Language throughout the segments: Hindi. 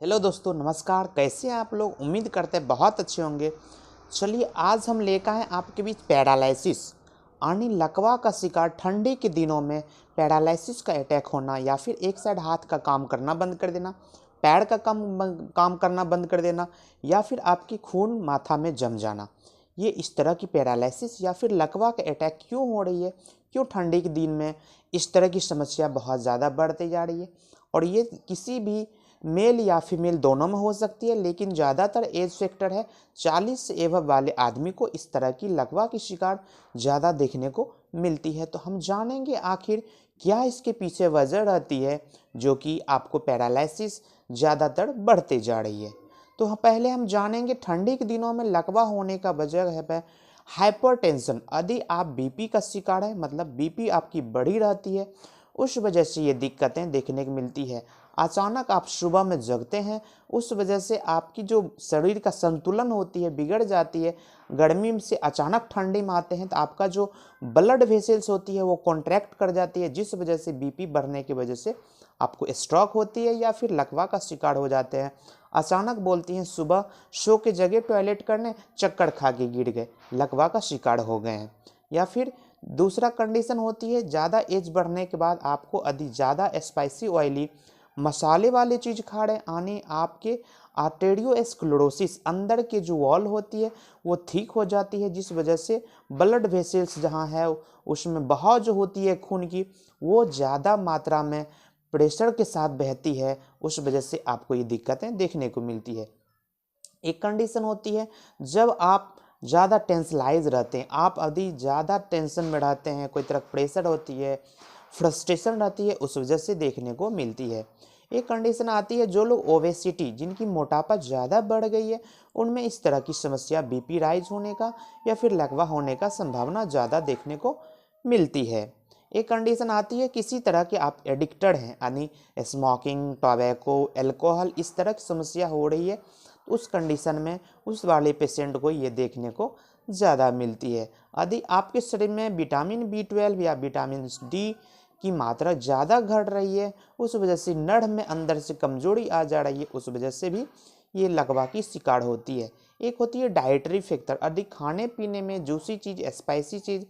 हेलो दोस्तों, नमस्कार। कैसे हैं आप लोग? उम्मीद करते हैं बहुत अच्छे होंगे। चलिए, आज हम लेकर आए आपके बीच पैरालिसिस यानी लकवा का शिकार। ठंडी के दिनों में पैरालिसिस का अटैक होना या फिर एक साइड हाथ का काम करना बंद कर देना, पैर का काम करना बंद कर देना, या फिर आपकी खून माथा में जम जाना। ये इस तरह की पैरालिसिस या फिर लकवा का अटैक क्यों हो रही है? क्यों ठंडी के दिन में इस तरह की समस्या बहुत ज़्यादा बढ़ती जा रही है? और ये किसी भी मेल या फीमेल दोनों में हो सकती है, लेकिन ज़्यादातर एज फैक्टर है 40 से एवं वाले आदमी को इस तरह की लकवा की शिकार ज़्यादा देखने को मिलती है। तो हम जानेंगे आखिर क्या इसके पीछे वजह रहती है जो कि आपको पैरालिसिस ज़्यादातर बढ़ते जा रही है। तो पहले हम जानेंगे ठंडी के दिनों में लकवा होने का वजह है हाइपरटेंशन। यदि आप बीपी का शिकार है, मतलब बीपी आपकी बढ़ी रहती है, उस वजह से ये दिक्कतें देखने को मिलती है। अचानक आप सुबह में जगते हैं, उस वजह से आपकी जो शरीर का संतुलन होती है बिगड़ जाती है। गर्मी से अचानक ठंडी में आते हैं तो आपका जो ब्लड वेसल्स होती है वो कॉन्ट्रैक्ट कर जाती है, जिस वजह से बीपी बढ़ने की वजह से आपको स्ट्रोक होती है या फिर लकवा का शिकार हो जाते हैं। अचानक बोलती हैं सुबह सो के जगह टॉयलेट करने, चक्कर खा के गिर गए, लकवा का शिकार हो गए हैं। या फिर दूसरा कंडीशन होती है ज़्यादा एज बढ़ने के बाद आपको अधिक ज़्यादा स्पाइसी ऑयली मसाले वाली चीज़ खा रहे आने आपके आर्टेरियोस्क्लेरोसिस, अंदर के जो वॉल होती है वो ठीक हो जाती है, जिस वजह से ब्लड वेसल्स जहाँ है उसमें बहाव जो होती है खून की वो ज़्यादा मात्रा में प्रेशर के साथ बहती है। उस वजह से आपको ये दिक्कतें देखने को मिलती है। एक कंडीशन होती है जब आप ज़्यादा टेंसलाइज रहते हैं, आप यदि ज़्यादा टेंशन में रहते हैं, कोई तरह प्रेशर होती है, फ्रस्ट्रेशन रहती है, उस वजह से देखने को मिलती है। एक कंडीशन आती है जो लोग ओबेसिटी, जिनकी मोटापा ज़्यादा बढ़ गई है, उनमें इस तरह की समस्या बीपी राइज होने का या फिर लकवा होने का संभावना ज़्यादा देखने को मिलती है। एक कंडीशन आती है किसी तरह के आप एडिक्टेड हैं, यानी स्मोकिंग, टोबैको, अल्कोहल, इस तरह की समस्या हो रही है, तो उस कंडीशन में उस वाले पेशेंट को ये देखने को ज़्यादा मिलती है। यदि आपके शरीर में विटामिन B12 या विटामिन डी की मात्रा ज़्यादा घट रही है, उस वजह से नड़ में अंदर से कमजोरी आ जा रही है, उस वजह से भी ये लकवा की शिकार होती है। एक होती है डाइटरी फैक्टर, यदि खाने पीने में जूसी चीज़, स्पाइसी चीज़,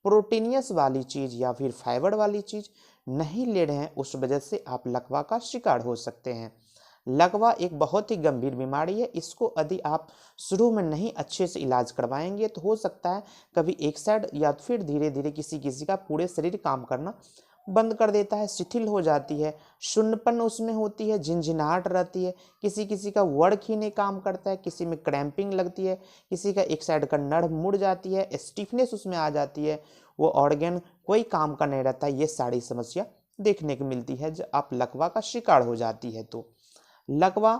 प्रोटीनियस वाली चीज़ या फिर फाइबर वाली चीज़ नहीं ले रहे हैं, उस वजह से आप लकवा का शिकार हो सकते हैं। लकवा एक बहुत ही गंभीर बीमारी है। इसको यदि आप शुरू में नहीं अच्छे से इलाज करवाएंगे तो हो सकता है कभी एक साइड या फिर धीरे धीरे किसी किसी का पूरे शरीर काम करना बंद कर देता है, शिथिल हो जाती है, शून्यपन उसमें होती है, झिनझिनाहट रहती है, किसी किसी का वर्क ही नहीं काम करता है, किसी में क्रैम्पिंग लगती है, किसी का एक साइड का नर्व मुड़ जाती है, स्टिफनेस उसमें आ जाती है, वो ऑर्गन कोई काम का नहीं रहता है। ये सारी समस्या देखने को मिलती है जब आप लकवा का शिकार हो जाती है। तो लकवा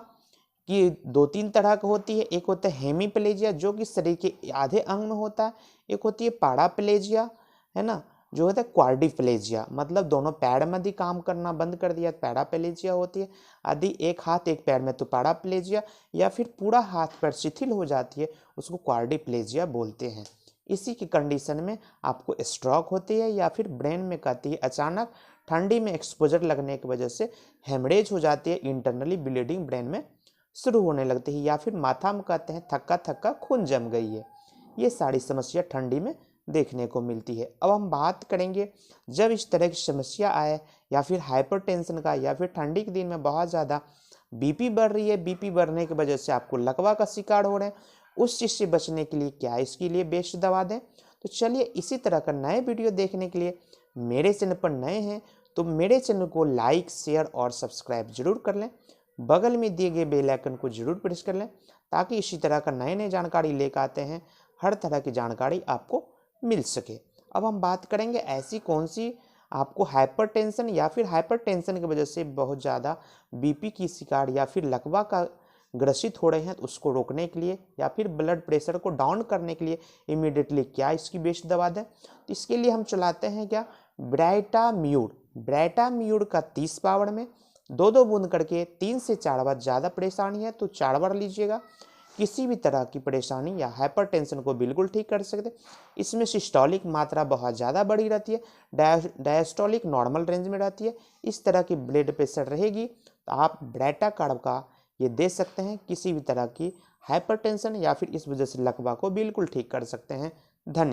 की दो तीन तरह का होती है। एक होता है हेमीप्लेजिया जो कि शरीर के आधे अंग में होता है। एक होती है पैराप्लेजिया, है ना, जो होता है क्वाड्रिप्लेजिया, मतलब दोनों पैर में यदि काम करना बंद कर दिया तो पैराप्लेजिया होती है। यदि एक हाथ एक पैर में तो पैराप्लेजिया, या फिर पूरा हाथ पैर शिथिल हो जाती है, उसको क्वाड्रिप्लेजिया बोलते हैं। इसी की कंडीशन में आपको स्ट्रोक होती है या फिर ब्रेन में कहती है अचानक ठंडी में एक्सपोजर लगने की वजह से हेमरेज हो जाती है, इंटरनली ब्लीडिंग ब्रेन में शुरू होने लगती है, या फिर माथा में कहते हैं थक्का थक्का खून जम गई है। ये सारी समस्या ठंडी में देखने को मिलती है। अब हम बात करेंगे जब इस तरह की समस्या आए या फिर हाइपरटेंशन का, या फिर ठंडी के दिन में बहुत ज़्यादा बीपी बढ़ रही है, बीपी बढ़ने की वजह से आपको लकवा का शिकार हो रहे हैं, उस चीज़ से बचने के लिए क्या इसके लिए बेस्ट दवा दें। तो चलिए, इसी तरह का नए वीडियो देखने के लिए मेरे चैनल पर नए हैं तो मेरे चैनल को लाइक, शेयर और सब्सक्राइब जरूर कर लें। बगल में दिए गए बेल आइकन को जरूर प्रेस कर लें ताकि इसी तरह का नए नए जानकारी लेकर आते हैं, हर तरह की जानकारी आपको मिल सके। अब हम बात करेंगे ऐसी कौन सी आपको हाइपरटेंशन या फिर हाइपरटेंशन की वजह से बहुत ज़्यादा बीपी की शिकार या फिर लकवा का ग्रसित हो रहे हैं, तो उसको रोकने के लिए या फिर ब्लड प्रेशर को डाउन करने के लिए इमीडिएटली क्या इसकी बेस्ट दवा दें। तो इसके लिए हम चलाते हैं क्या, ब्राइटाम्यूर। ब्राइटाम्यूर का 30 पावर में 2-2 बूंद करके 3 से 4 बार, ज़्यादा परेशानी है तो 4 बार लीजिएगा। किसी भी तरह की परेशानी या हाइपरटेंशन को बिल्कुल ठीक कर सकते। इसमें सिस्टोलिक मात्रा बहुत ज़्यादा बड़ी रहती है, डायस्टोलिक नॉर्मल रेंज में रहती है। इस तरह की ब्लड प्रेशर रहेगी तो आप ब्राइटा कार्ब का ये दे सकते हैं, किसी भी तरह की हाइपरटेंशन या फिर इस वजह से लकवा को बिल्कुल ठीक कर सकते हैं। धन्यवाद।